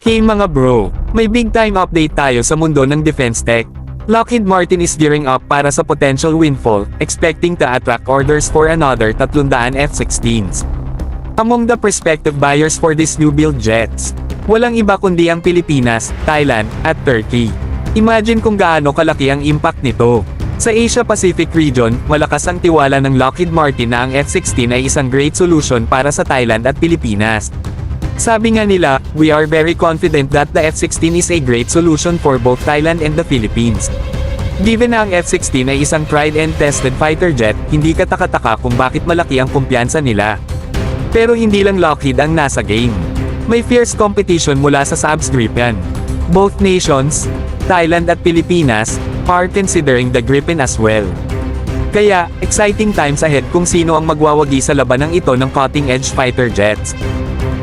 Hey mga bro, may big time update tayo sa mundo ng defense tech. Lockheed Martin is gearing up para sa potential windfall, expecting to attract orders for another 300 F-16s. Among the prospective buyers for these new build jets, walang iba kundi ang Pilipinas, Thailand, at Turkey. Imagine kung gaano kalaki ang impact nito. Sa Asia-Pacific region, malakas ang tiwala ng Lockheed Martin na ang F-16 ay isang great solution para sa Thailand at Pilipinas. Sabi nga nila, we are very confident that the F-16 is a great solution for both Thailand and the Philippines. Given na ang F-16 ay isang tried and tested fighter jet, hindi katakataka kung bakit malaki ang kumpiyansa nila. Pero hindi lang Lockheed ang nasa game. May fierce competition mula sa subscription. Both nations, Thailand at Pilipinas, are considering the Gripen as well. Kaya, exciting times ahead kung sino ang magwawagi sa labanang ito ng cutting-edge fighter jets.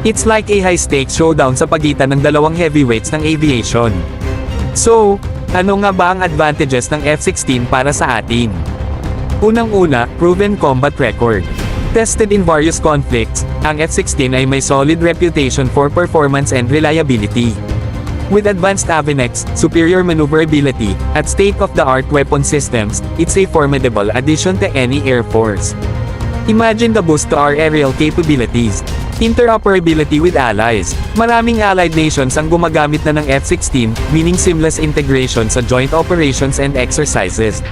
It's like a high-stakes showdown sa pagitan ng dalawang heavyweights ng aviation. So, ano nga ba ang advantages ng F-16 para sa atin? Unang-una, proven combat record. Tested in various conflicts, ang F-16 ay may solid reputation for performance and reliability. With advanced avionics, superior maneuverability, at state-of-the-art weapon systems, it's a formidable addition to any air force. Imagine the boost to our aerial capabilities. Interoperability with allies. Maraming allied nations ang gumagamit na ng F-16, meaning seamless integration sa joint operations and exercises.